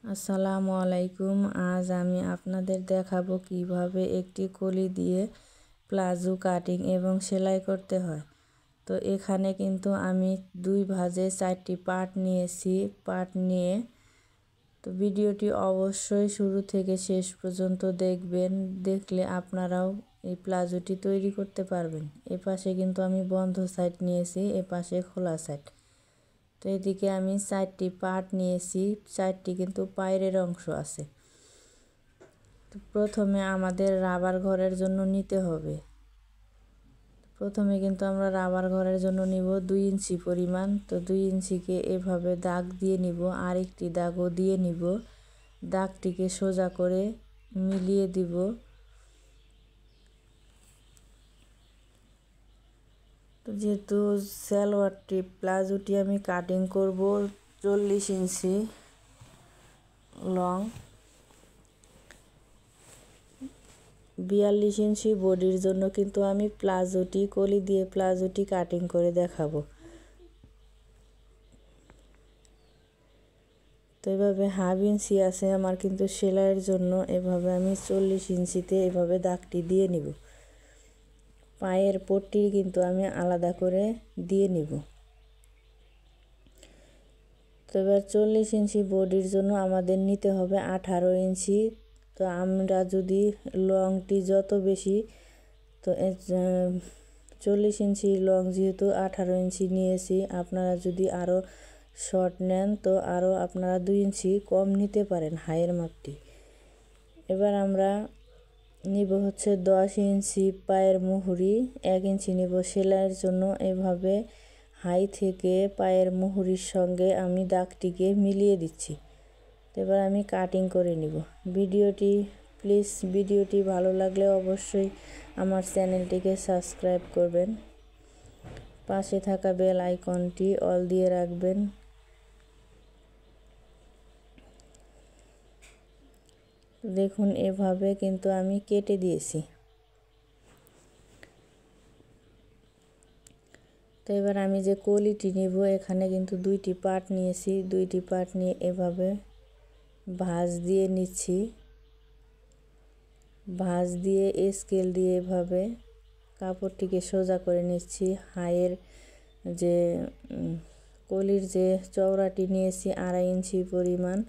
আসসালামু আলাইকুম। আজ আমি আপনাদের দেখাবো কিভাবে একটি কলি দিয়ে প্লাজো কাটিং এবং সেলাই করতে হয়। তো এখানে কিন্তু আমি 2 ভাঁজে 4টি পার্ট নিয়েছি। তো ভিডিওটি অবশ্যই শুরু থেকে শেষ পর্যন্ত দেখবেন, দেখলে আপনারাও এই প্লাজোটি তৈরি করতে পারবেন। এপাশে কিন্তু আমি বন্ধ সাইড নিয়েছি, এপাশে খোলা সাইড। তো এদিকে আমি 4টি পার্ট নিয়েছি, 4টি কিন্তু পায়ের অংশ আছে। তো প্রথমে আমাদের রাবার ঘরের জন্য নিতে হবে। প্রথমে কিন্তু আমরা রাবার ঘরের জন্য নিব 2 ইঞ্চি পরিমাণ। তো 2 ইঞ্চিকে এভাবে দাগ দিয়ে নিব, আর একটি দাগও দিয়ে নিব। দাগটিকে সোজা করে মিলিয়ে দিব। তো যেহেতু সালোয়ারটি প্লাজোটি আমি কাটিং করব 40 ইঞ্চি লং, 42 ইঞ্চি বডির জন্য কিন্তু আমি কলি দিয়ে প্লাজোটি কাটিং করে দেখাবো। তো এভাবে হাফ ইঞ্চি আছে আমার কিন্তু সেলাইয়ের জন্য, এভাবে আমি 40 ইঞ্চিতে এভাবে দাগটি দিয়ে নিব। পায়ের পট্টি কিন্তু আমি আলাদা করে দিয়ে নিব। তো এবার 40 ইঞ্চি বডির জন্য আমাদের নিতে হবে 18 ইঞ্চি। তো আমরা যদি লংটি যত বেশি, তো 40 ইঞ্চি লং যেহেতু 18 ইঞ্চি নিয়েছি, আপনারা যদি আরও শর্ট নেন তো আরও আপনারা 2 ইঞ্চি কম নিতে পারেন হাইয়ের মাপটি। এবার আমরা নিব হচ্ছে 10 ইঞ্চি পায়ের মুহুরি, 1 ইঞ্চি নিব সেলাইয়ের জন্য। এভাবে হাই থেকে পায়ের মুহুরির সঙ্গে আমি দাগটিকে মিলিয়ে দিচ্ছি। এবার আমি কাটিং করে নিব। ভিডিওটি ভালো লাগলে অবশ্যই আমার চ্যানেলটিকে সাবস্ক্রাইব করবেন, পাশে থাকা বেল আইকনটি অল দিয়ে রাখবেন। দেখুন এভাবে কিন্তু আমি কেটে দিয়েছি। তো এবার আমি যে কলিটি নিব, এখানে কিন্তু 2টি পার্ট নিয়েছি। 2টি পার্ট নিয়ে এভাবে ভাঁজ দিয়ে নিচ্ছি। ভাঁজ দিয়ে স্কেল দিয়ে এভাবে কাপড়টিকে সোজা করে নিচ্ছি। হাইয়ের যে কলির যে চওড়াটি নিয়েছি 2.5 ইঞ্চি পরিমাণ,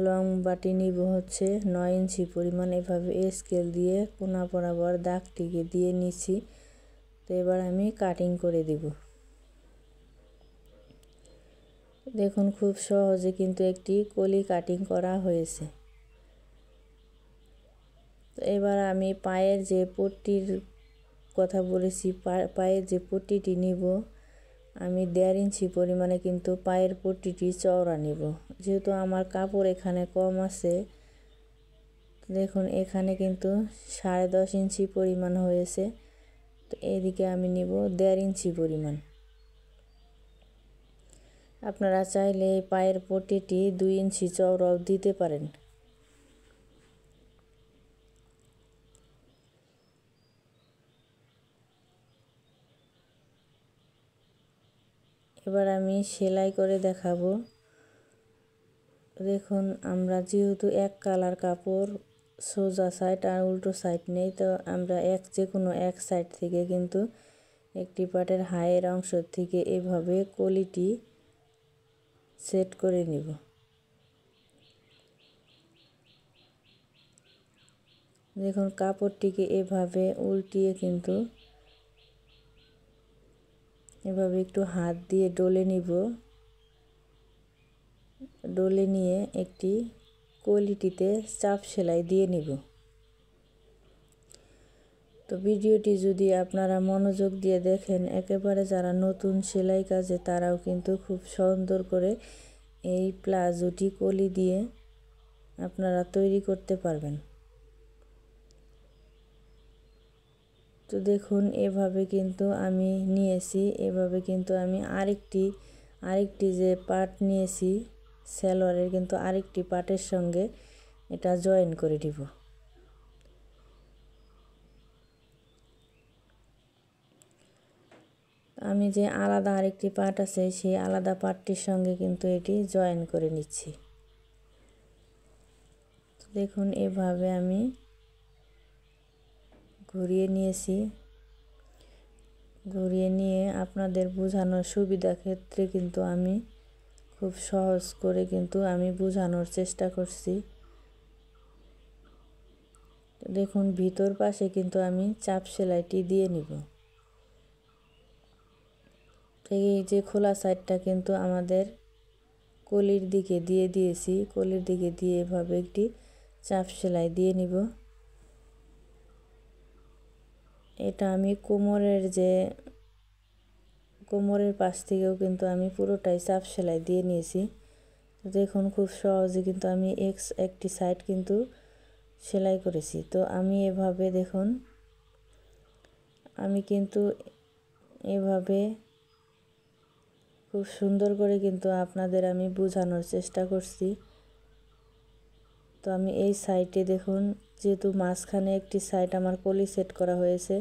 লম্বাটি নিব হচ্ছে 9 ইঞ্চি পরিমাণ। এভাবে স্কেল দিয়ে কোনা বরাবর দাগটিকে দিয়ে নিচ্ছি। তো এবার আমি কাটিং করে দিব। দেখুন খুব সহজে কিন্তু একটি কলি কাটিং করা হয়েছে। তো এবার আমি পায়ের যে পট্টির কথা বলেছি, পায়ের যে পট্টিটি নিব, আমি 1.5 ইঞ্চি পরিমাণে কিন্তু পায়ের পট্টিটি চওড়া নিব। যেহেতু আমার কাপড় এখানে কম আছে, দেখুন এখানে কিন্তু 10.5 ইঞ্চি পরিমাণ হয়েছে। তো এদিকে আমি নিব 1.5 ইঞ্চি পরিমাণ। আপনারা চাইলে এই পায়ের পট্টিটি 2 ইঞ্চি চওড়াও দিতে পারেন। এবার আমি সেলাই করে দেখাবো। দেখুন আমরা যেহেতু এক কালার কাপড়, সোজা সাইড আর উল্টো সাইড নেই, তো আমরা যে কোনো এক সাইড থেকে কিন্তু একটি পার্টের হাইয়ের অংশ থেকে এভাবে কলিটি সেট করে নিব। দেখুন কাপড়টিকে এভাবে উল্টিয়ে কিন্তু এভাবে একটু হাত দিয়ে ডলে নিব। ডলে নিয়ে একটি কলিটিতে চাপ সেলাই দিয়ে নিব। তো ভিডিওটি যদি আপনারা মনোযোগ দিয়ে দেখেন, একেবারে যারা নতুন সেলাই কাজে তারাও কিন্তু খুব সুন্দর করে এই প্লাজোটি কলি দিয়ে আপনারা তৈরি করতে পারবেন। তো দেখুন এভাবে কিন্তু আমি নিয়েছি, এভাবে কিন্তু আমি আরেকটি যে পার্ট নিয়েছি সালোয়ারের, কিন্তু আরেকটি পার্টের সঙ্গে এটা জয়েন করে দিব। আমি যে আলাদা আরেকটি পার্ট আছে সেই আলাদা পার্টটির সঙ্গে কিন্তু এটি জয়েন করে নিচ্ছি। দেখুন এভাবে আমি ঘুরিয়ে নিয়েছি। ঘুরিয়ে নিয়ে আপনাদের বোঝানোর সুবিধা ক্ষেত্রে কিন্তু আমি খুব সহজ করে কিন্তু আমি বোঝানোর চেষ্টা করছি। দেখুন ভিতর পাশে কিন্তু আমি চাপ সেলাইটি দিয়ে নিব। এই যে খোলা সাইডটা কিন্তু আমাদের কলির দিকে দিয়ে দিয়েছি। কলির দিকে দিয়ে এভাবে একটি চাপ সেলাই দিয়ে নিব। এটা আমি কোমরের পাশ থেকেও কিন্তু আমি পুরোটাই চাপ সেলাই দিয়ে নিয়েছি। দেখুন খুব সহজে কিন্তু আমি একটি সাইড কিন্তু সেলাই করেছি। তো আমি এভাবে দেখুন আমি কিন্তু এভাবে খুব সুন্দর করে কিন্তু আপনাদের আমি বোঝানোর চেষ্টা করছি। তো আমি এই সাইডে দেখুন যেহেতু মাঝখানে একটি সাইড আমার কলি সেট করা হয়েছে,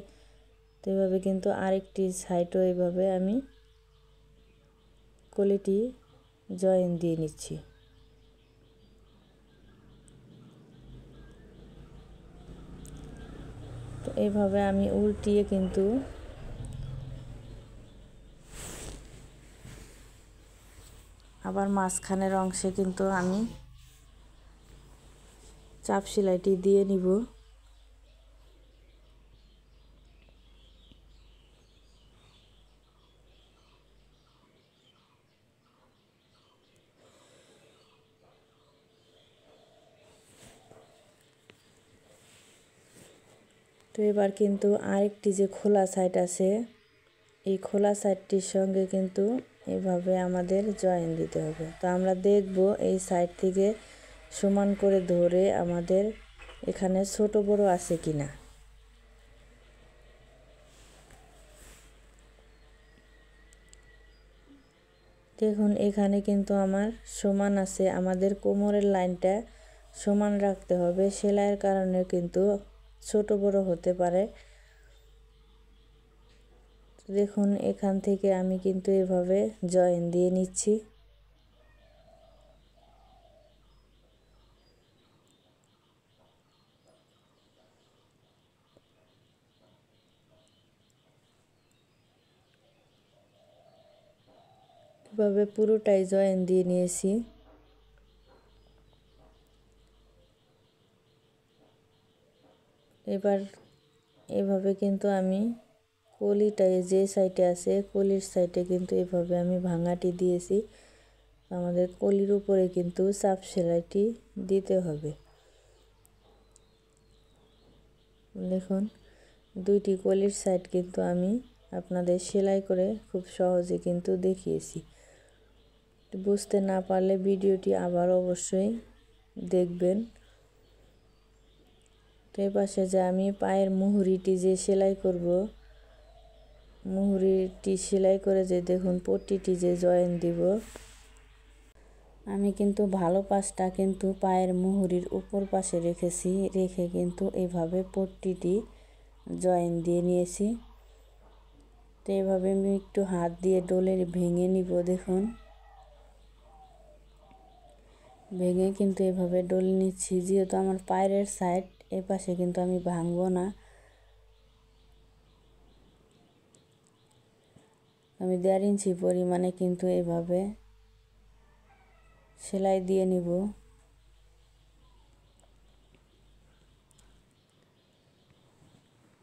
তো এভাবে কিন্তু আরেকটি সাইডও এইভাবে আমি কলিটি জয়েন দিয়ে নিচ্ছি। তো এইভাবে আমি উল্টিয়ে কিন্তু আবার মাঝখানের অংশে কিন্তু আমি চাপ সেলাইটি দিয়ে নিব। তো এবার কিন্তু আরেকটি যে খোলা সাইড আছে, এই খোলা সাইডটির সঙ্গে কিন্তু এভাবে আমাদের জয়েন দিতে হবে। তো আমরা দেখব এই সাইড থেকে সমান করে ধরে আমাদের এখানে ছোট বড় আছে কিনা। দেখুন এখানে কিন্তু আমার সমান আছে। আমাদের কোমরের লাইনটা সমান রাখতে হবে। সেলাইয়ের কারণে কিন্তু ছোট বড় হতে পারে। দেখুন এখান থেকে আমি কিন্তু এভাবে জয়েন দিয়ে নিচ্ছি। এভাবে পুরোটাই জয়েন দিয়ে নিয়েছি। এবার এভাবে কিন্তু আমি কলিটায় যে সাইডে আছে কলির সাইডে কিন্তু এভাবে আমি ভাঙাটি দিয়েছি। আমাদের কলির উপরে কিন্তু চাপ সেলাইটি দিতে হবে। দেখুন দুইটি কলির সাইড কিন্তু আমি আপনাদের সেলাই করে খুব সহজে কিন্তু দেখিয়েছি। বুঝতে না পারলে ভিডিওটি আবার অবশ্যই দেখবেন। তো এই পাশে যে আমি পায়ের মুহুরিটি যে সেলাই করব, মুহুরিটি সেলাই করে যে দেখুন পট্টিটি যে জয়েন দিব, আমি কিন্তু ভালো পাশটা কিন্তু পায়ের মুহুরির উপর পাশে রেখেছি। রেখে কিন্তু এভাবে পট্টিটি জয়েন দিয়ে নিয়েছি। তো এভাবে আমি একটু হাত দিয়ে ডলে ভেঙে নিব। দেখুন ভেঙে কিন্তু এভাবে ডলে নিচ্ছি। যেহেতু আমার পায়ের সাইড এ পাশে কিন্তু আমি ভাঙবো না। আমি 1.5 ইঞ্চি পরিমাণে কিন্তু এভাবে সেলাই দিয়ে নিব।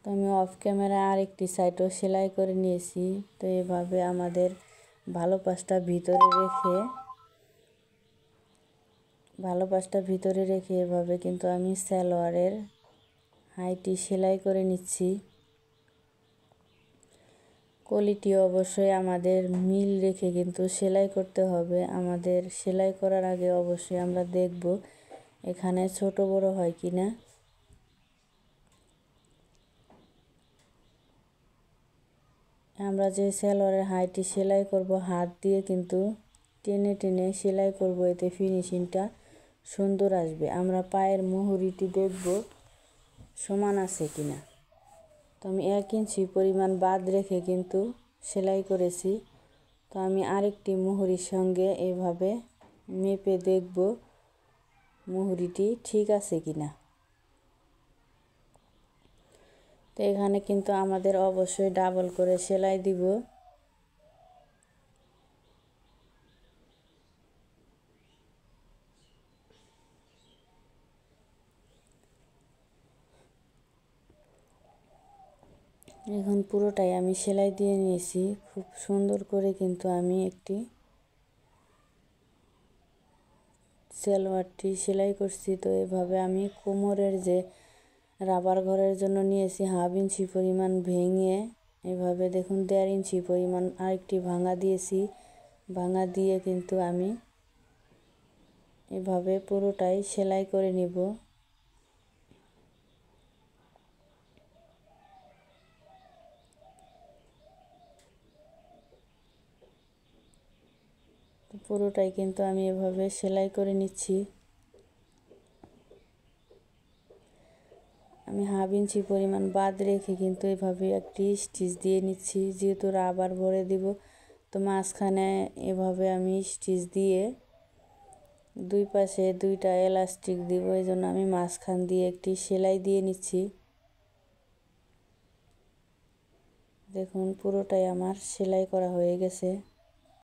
তো আমি অফ ক্যামেরা আরেকটি সাইডও সেলাই করে নিয়েছি। তো এভাবে আমাদের ভালো পাশটা ভিতরে রেখে এভাবে কিন্তু আমি সালোয়ারের হাইটি সেলাই করে নিচ্ছি। কোয়ালিটি অবশ্যই আমাদের মিল রেখে কিন্তু সেলাই করতে হবে। আমাদের সেলাই করার আগে অবশ্যই আমরা দেখব এখানে ছোট বড় হয় কিনা। আমরা যে সালোয়ারের হাইটি সেলাই করব হাত দিয়ে কিন্তু টেনে টেনে সেলাই করব, এতে ফিনিশিংটা সুন্দর আসবে। আমরা পায়ের মুহুরিটি দেখব সমান আছে কিনা। তো আমি 1 ইঞ্চি পরিমাণ বাদ রেখে কিন্তু সেলাই করেছি। তো আমি আরেকটি মুহুরির সঙ্গে এভাবে মেপে দেখব মুহুরিটি ঠিক আছে কিনা। তো এখানে কিন্তু আমাদের অবশ্যই ডাবল করে সেলাই দিব। এখন পুরোটাই আমি সেলাই দিয়ে নিয়েছি, খুব সুন্দর করে কিন্তু আমি একটি সালোয়ারটি সেলাই করছি। তো এভাবে আমি কোমরের যে রাবার ঘরের জন্য নিয়েছি 1/2 ইঞ্চি পরিমাণ ভেঙে, এভাবে দেখুন 1.5 ইঞ্চি পরিমাণ আরেকটি ভাঙা দিয়েছি। ভাঙা দিয়ে কিন্তু আমি এভাবে পুরোটাই সেলাই করে নিব। পুরোটাই কিন্তু আমি এভাবে সেলাই করে নিচ্ছি। আমি 1/2 ইঞ্চি পরিমাণ বাদ রেখে কিন্তু এভাবে একটি স্টিচ দিয়ে নিচ্ছি, যেহেতু রাবার ভরে দিব। তো মাঝখানে এভাবে আমি স্টিচ দিয়ে দুই পাশে 2টা এলাস্টিক দিব, এই জন্য আমি মাঝখান দিয়ে একটি সেলাই দিয়ে নিচ্ছি। দেখুন পুরোটাই আমার সেলাই করা হয়ে গেছে।